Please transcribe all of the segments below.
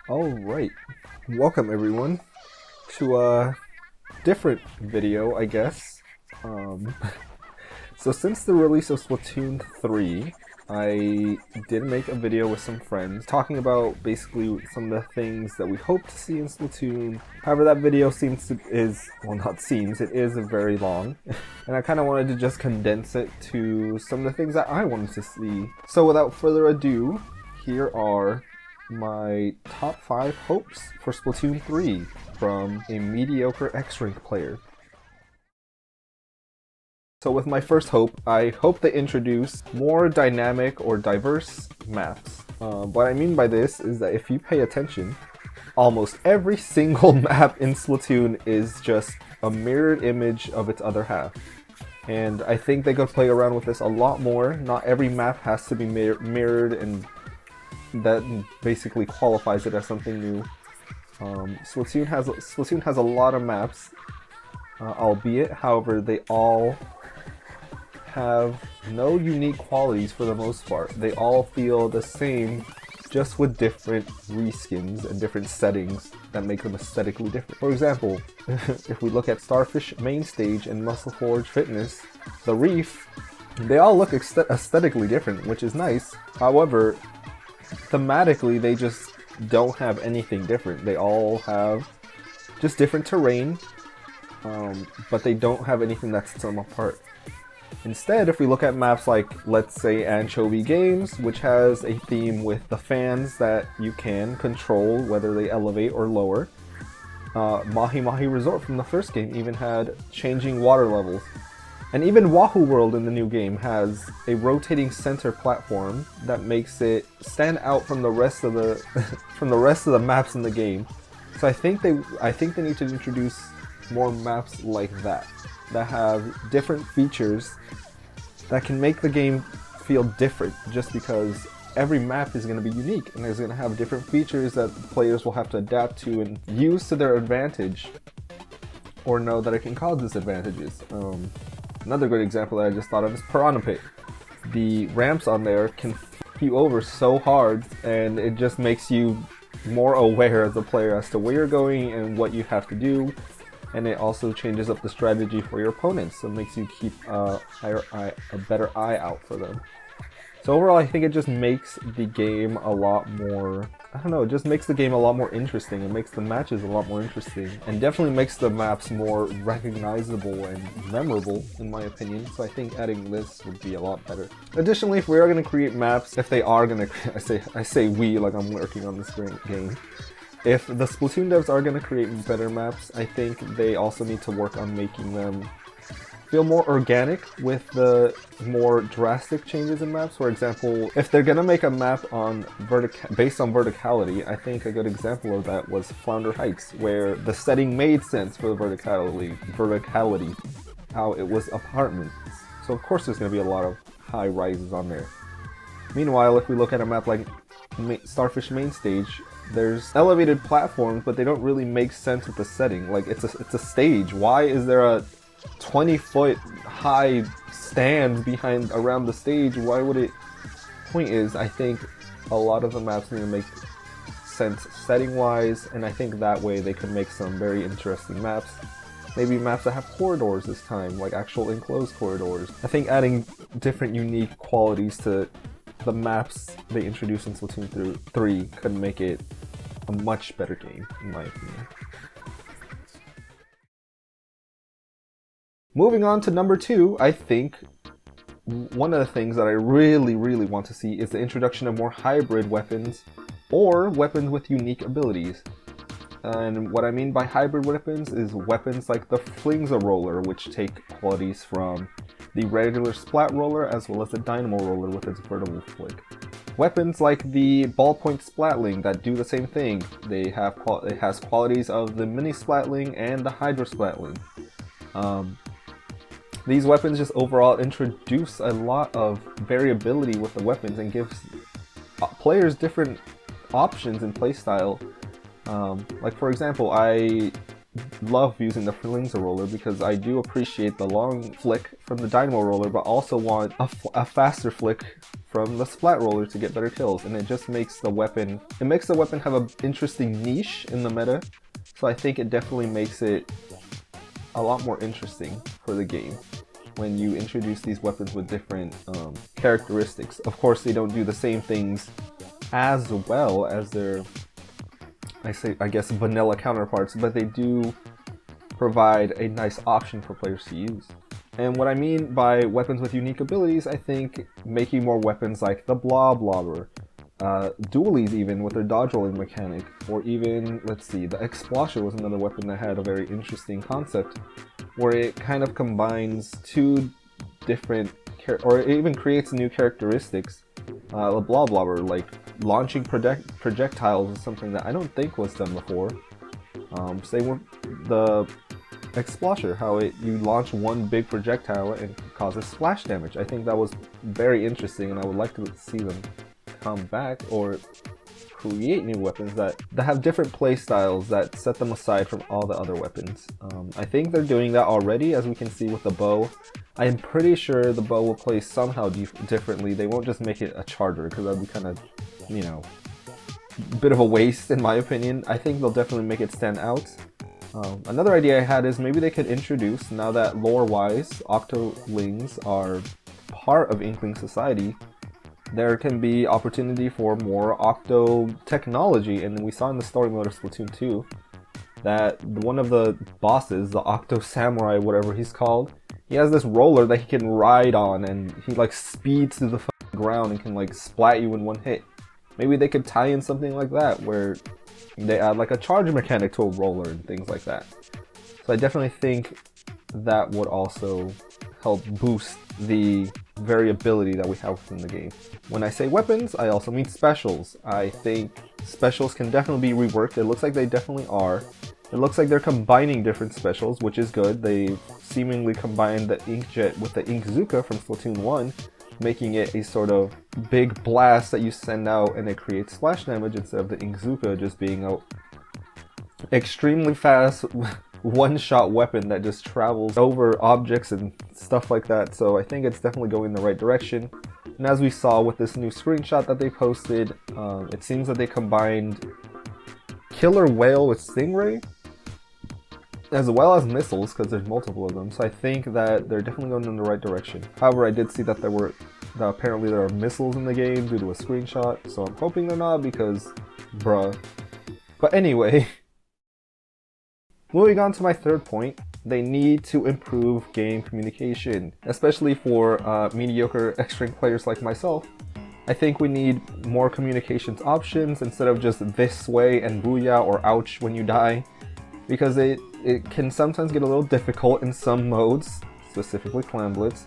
Alright, welcome everyone to a different video, I guess. Um, so since the release of Splatoon 3, I did make a video with some friends talking about basically some of the things that we hope to see in Splatoon. However, that video it is very long, and I kind of wanted to just condense it to some of the things that I wanted to see. So without further ado, here are my top 5 hopes for Splatoon 3 from a mediocre X-Rank player. So with my first hope, I hope they introduce more dynamic or diverse maps. What I mean by this is that if you pay attention, almost every single map in Splatoon is just a mirrored image of its other half. And I think they could play around with this a lot more. Not every map has to be mirrored, and that basically qualifies it as something new. Splatoon has a lot of maps, albeit, however, they all have no unique qualities for the most part. They all feel the same, just with different reskins and different settings that make them aesthetically different. For example, if we look at Starfish Main Stage and Muscle Forge Fitness, the Reef, they all look aesthetically different, which is nice. However, thematically, they just don't have anything different. They all have just different terrain, but they don't have anything that sets them apart. Instead, if we look at maps like, let's say, Anchovy Games, which has a theme with the fans that you can control whether they elevate or lower. Mahi Mahi Resort from the first game even had changing water levels. And even Wahoo World in the new game has a rotating center platform that makes it stand out from the rest of the from the rest of the maps in the game. So I think they need to introduce more maps like that have different features that can make the game feel different, just because every map is going to be unique and is going to have different features that players will have to adapt to and use to their advantage, or know that it can cause disadvantages. Another good example that I just thought of is Piranha Pit. The ramps on there can f you over so hard, and it just makes you more aware as a player as to where you're going and what you have to do. And it also changes up the strategy for your opponents, so it makes you keep a better eye out for them. So overall, I think it just makes the game a lot more, it just makes the game a lot more interesting. It makes the matches a lot more interesting, and definitely makes the maps more recognizable and memorable, in my opinion. So I think adding this would be a lot better. Additionally, if we are going to create maps, if they are going to, I say we like I'm working on this game. If the Splatoon devs are going to create better maps, I think they also need to work on making them feel more organic with the more drastic changes in maps. For example, if they're going to make a map on based on verticality, I think a good example of that was Flounder Heights, where the setting made sense for the verticality, how it was apartments. So of course there's going to be a lot of high rises on there. Meanwhile, if we look at a map like Starfish Main Stage, there's elevated platforms, but they don't really make sense with the setting. Like, it's a stage. Why is there a 20-foot high stand around the stage? Why would it? Point is, I think a lot of the maps need to make sense setting-wise, and I think that way they can make some very interesting maps. Maybe maps that have corridors this time, like actual enclosed corridors. I think adding different unique qualities to the maps they introduced in Splatoon 3 could make it a much better game, in my opinion. Moving on to number 2, I think one of the things that I really want to see is the introduction of more hybrid weapons, or weapons with unique abilities. And what I mean by hybrid weapons is weapons like the Flingza Roller, which take qualities from the regular Splat Roller as well as the Dynamo Roller with its vertical flick. Weapons like the Ballpoint Splatling that do the same thing. It has qualities of the Mini Splatling and the Hydro Splatling. These weapons just overall introduce a lot of variability with the weapons and gives players different options in playstyle. Like for example, I love using the Flingza Roller because I do appreciate the long flick from the Dynamo Roller, but also want a faster flick from the splat roller to get better kills, and it just makes the weapon have an interesting niche in the meta. So I think it definitely makes it a lot more interesting for the game when you introduce these weapons with different characteristics. Of course, they don't do the same things as well as their, I guess, vanilla counterparts, but they do provide a nice option for players to use. And what I mean by weapons with unique abilities, I think making more weapons like the Blobber, dualies even with their dodge rolling mechanic, or even, let's see, the Explosion was another weapon that had a very interesting concept, where it kind of combines two different, or it even creates new characteristics. The Blobber, like launching projectiles, is something that I don't think was done before. Same with the Explosion, how you launch one big projectile and causes splash damage. I think that was very interesting, and I would like to see them come back or create new weapons that have different play styles that set them aside from all the other weapons. I think they're doing that already, as we can see with the bow. I am pretty sure the bow will play somehow differently. They won't just make it a charger, because that'd be kind of, you know, a bit of a waste in my opinion. I think they'll definitely make it stand out. Another idea I had is maybe they could introduce, now that lore-wise Octolings are part of Inkling society, there can be opportunity for more Octo technology. And we saw in the story mode of Splatoon 2 that one of the bosses, the Octo Samurai, whatever he's called, he has this roller that he can ride on, and he like speeds to the ground and can like splat you in one hit. Maybe they could tie in something like that, where they add like a charge mechanic to a roller and things like that. So I definitely think that would also help boost the variability that we have within the game. When I say weapons, I also mean specials. I think specials can definitely be reworked. It looks like they definitely are. It looks like they're combining different specials, which is good. They seemingly combined the Inkjet with the Inkzooka from Splatoon 1, making it a sort of big blast that you send out and it creates splash damage, instead of the Inkzooka just being a extremely fast one-shot weapon that just travels over objects and stuff like that. So I think it's definitely going in the right direction. And as we saw with this new screenshot that they posted, it seems that they combined Killer Whale with Stingray, as well as missiles, because there's multiple of them. So I think that they're definitely going in the right direction. However, I did see that apparently there are missiles in the game due to a screenshot, so I'm hoping they're not, because bruh. But anyway, moving on to my third point, they need to improve game communication, especially for mediocre X-Rank players like myself. I think we need more communications options instead of just this way and booyah or ouch when you die, because it can sometimes get a little difficult in some modes, specifically Clan Blitz.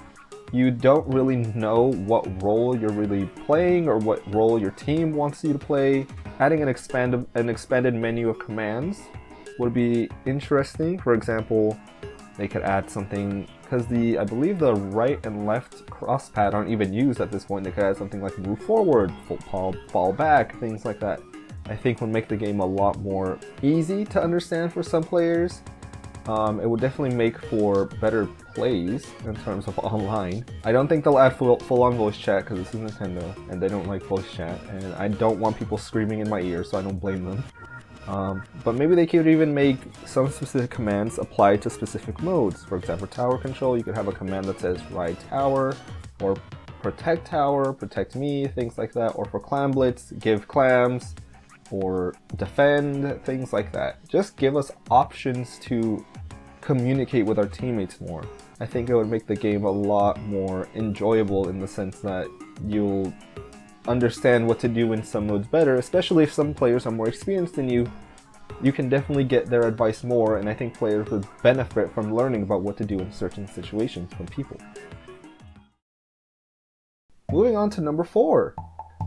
You don't really know what role you're really playing or what role your team wants you to play. Adding an expanded menu of commands would be interesting. For example, they could add something, because I believe the right and left cross pad aren't even used at this point. They could add something like move forward, fall back, things like that. I think would make the game a lot more easy to understand for some players. It would definitely make for better plays in terms of online. I don't think they'll add full-on voice chat, because this is Nintendo and they don't like voice chat, and I don't want people screaming in my ear, so I don't blame them. But maybe they could even make some specific commands apply to specific modes. For example, tower control, you could have a command that says ride tower, or protect tower, protect me, things like that. Or for Clan Blitz, give clams, or defend, things like that. Just give us options to communicate with our teammates more. I think it would make the game a lot more enjoyable, in the sense that you'll understand what to do in some modes better, especially if some players are more experienced than you. You can definitely get their advice more, and I think players would benefit from learning about what to do in certain situations from people. Moving on to number 4,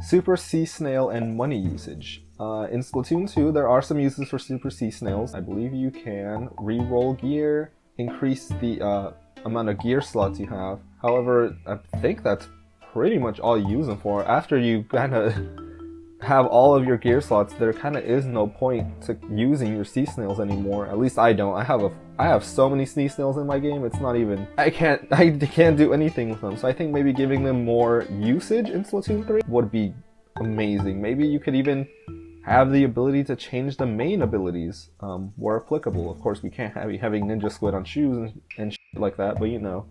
Super Sea Snail and Money usage. In Splatoon 2, there are some uses for Super Sea Snails. I believe you can re-roll gear, increase the amount of gear slots you have. However, I think that's pretty much all you use them for. After you kind of have all of your gear slots, there kind of is no point to using your sea snails anymore. At least I don't. I have so many sea snails in my game. It's not even, I can't do anything with them. So I think maybe giving them more usage in Splatoon 3 would be amazing. Maybe you could even have the ability to change the main abilities where applicable. Of course, we can't have you having Ninja Squid on shoes and shit like that, but you know,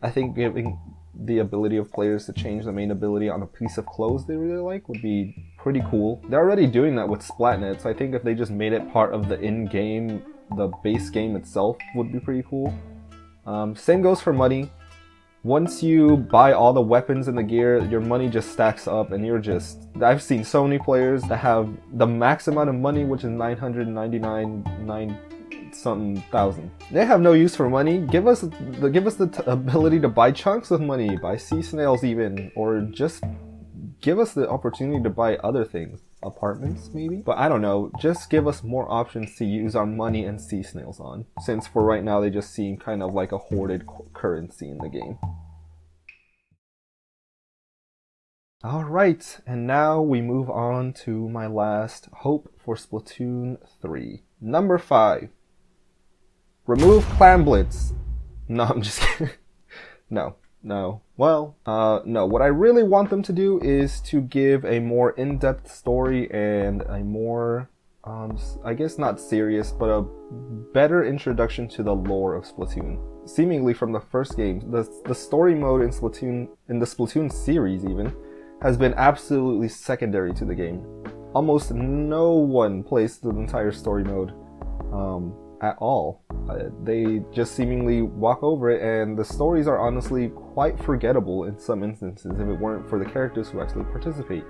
I think giving the ability of players to change the main ability on a piece of clothes they really like would be pretty cool. They're already doing that with Splatnet, so I think if they just made it part of the in-game, the base game itself would be pretty cool. Same goes for money. Once you buy all the weapons and the gear, your money just stacks up and you're just... I've seen so many players that have the max amount of money, which is 999 something thousand. They have no use for money. Give us the ability to buy chunks of money, buy sea snails even, or just give us the opportunity to buy other things. Apartments maybe? But I don't know, just give us more options to use our money and sea snails on, since for right now they just seem kind of like a hoarded currency in the game. Alright, and now we move on to my last hope for Splatoon 3. Number 5. Remove Clam Blitz. No, I'm just kidding. No. Well, no. What I really want them to do is to give a more in-depth story and a more, I guess not serious, but a better introduction to the lore of Splatoon. Seemingly from the first game, the story mode in the Splatoon series even, has been absolutely secondary to the game. Almost no one plays the entire story mode at all. They just seemingly walk over it, and the stories are honestly quite forgettable in some instances if it weren't for the characters who actually participate,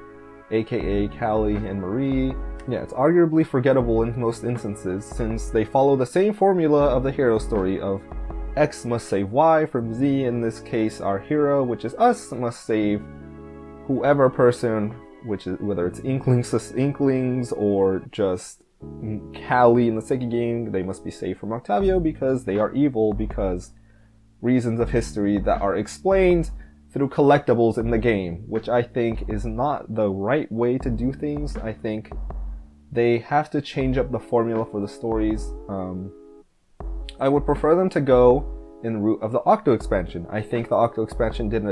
aka Callie and Marie. Yeah, it's arguably forgettable in most instances since they follow the same formula of the hero story of X must save Y from Z. In this case, our hero, which is us, must save whoever person, which is whether it's Inklings or just Callie in the second game. They must be saved from Octavio because they are evil, because reasons of history that are explained through collectibles in the game, which I think is not the right way to do things. I think they have to change up the formula for the stories. I would prefer them to go in the route of the Octo expansion. I think the Octo expansion did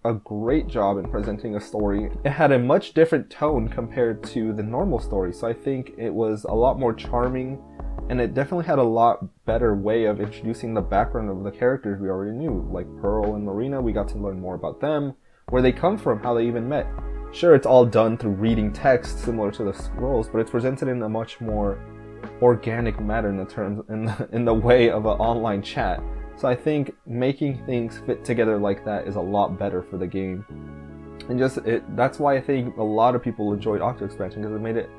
a great job in presenting a story. It had a much different tone compared to the normal story, so I think it was a lot more charming, and it definitely had a lot better way of introducing the background of the characters we already knew, like Pearl and Marina. We got to learn more about them, where they come from, how they even met. Sure, it's all done through reading text similar to the scrolls, but it's presented in a much more organic manner in the way of an online chat. So I think making things fit together like that is a lot better for the game. And that's why I think a lot of people enjoyed Octo Expansion, because it made it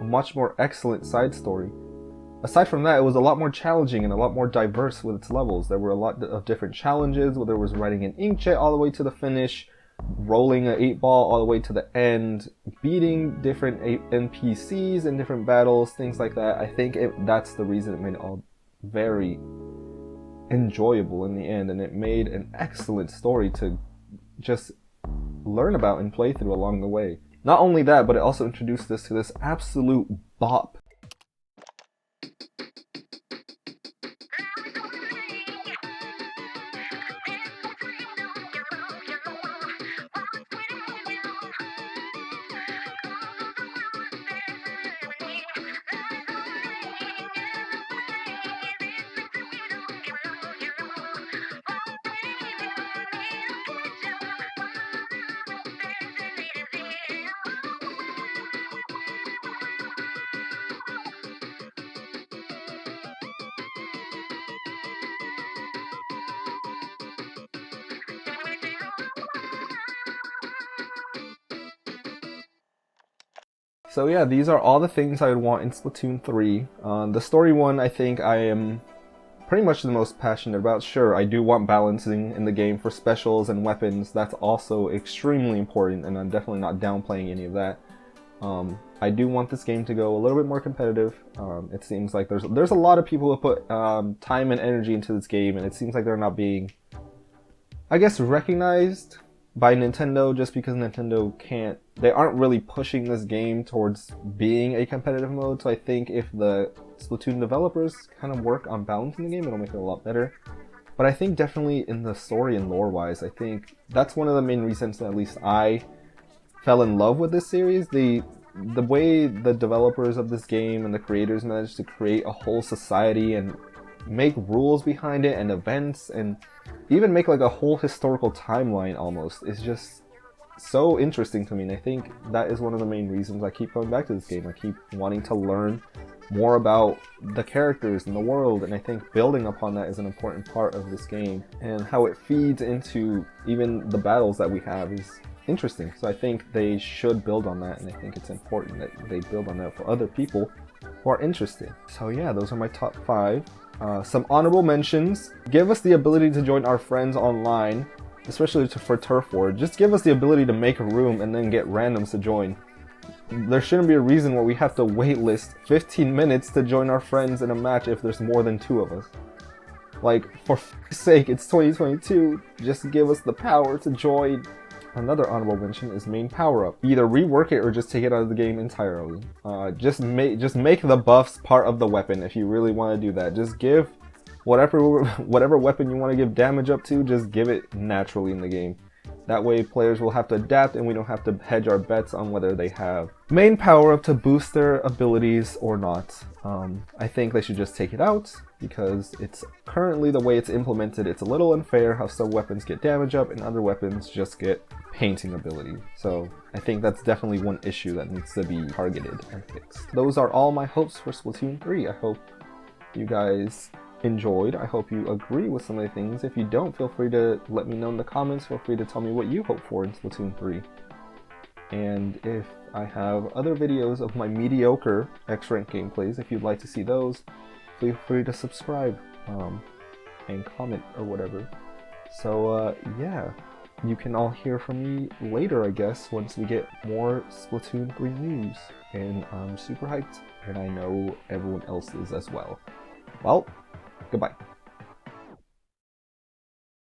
a much more excellent side story. Aside from that, it was a lot more challenging and a lot more diverse with its levels. There were a lot of different challenges, whether it was riding an inkjet all the way to the finish, rolling an 8-ball all the way to the end, beating different NPCs in different battles, things like that. I think that's the reason it made it all very enjoyable in the end, and it made an excellent story to just learn about and play through along the way. Not only that, but it also introduced us to this absolute bop. So yeah, these are all the things I would want in Splatoon 3. The story one, I think I am pretty much the most passionate about. Sure, I do want balancing in the game for specials and weapons. That's also extremely important, and I'm definitely not downplaying any of that. I do want this game to go a little bit more competitive. It seems like there's a lot of people who put time and energy into this game, and it seems like they're not being, I guess, recognized by Nintendo just because Nintendo they aren't really pushing this game towards being a competitive mode. So I think if the Splatoon developers kind of work on balancing the game, it'll make it a lot better. But I think definitely in the story and lore wise, I think that's one of the main reasons that at least I fell in love with this series. The way the developers of this game and the creators managed to create a whole society and make rules behind it and events and even make like a whole historical timeline almost is just so interesting to me, and I think that is one of the main reasons I keep going back to this game. I keep wanting to learn more about the characters and the world, and I think building upon that is an important part of this game, and how it feeds into even the battles that we have is interesting. So I think they should build on that, and I think it's important that they build on that for other people who are interested. So yeah, those are my top 5. Some honorable mentions. Give us the ability to join our friends online, especially for Turf War. Just give us the ability to make a room and then get randoms to join. There shouldn't be a reason why we have to waitlist 15 minutes to join our friends in a match if there's more than 2 of us. Like, for f***'s sake, it's 2022. Just give us the power to join. Another honorable mention is main power-up. Either rework it or just take it out of the game entirely. Just make the buffs part of the weapon if you really want to do that. Just give whatever weapon you want to give damage up to, just give it naturally in the game. That way players will have to adapt and we don't have to hedge our bets on whether they have main power-up to boost their abilities or not. I think they should just take it out because it's currently the way it's implemented. It's a little unfair how some weapons get damage up and other weapons just get painting ability. So I think that's definitely one issue that needs to be targeted and fixed. Those are all my hopes for Splatoon 3. I hope you guys enjoyed. I hope you agree with some of the things. If you don't, feel free to let me know in the comments. Feel free to tell me what you hope for in Splatoon 3. And if I have other videos of my mediocre X-Rank gameplays, if you'd like to see those, feel free to subscribe and comment or whatever. So yeah, you can all hear from me later, I guess, once we get more Splatoon 3 news. And I'm super hyped, and I know everyone else is as well. Well, goodbye.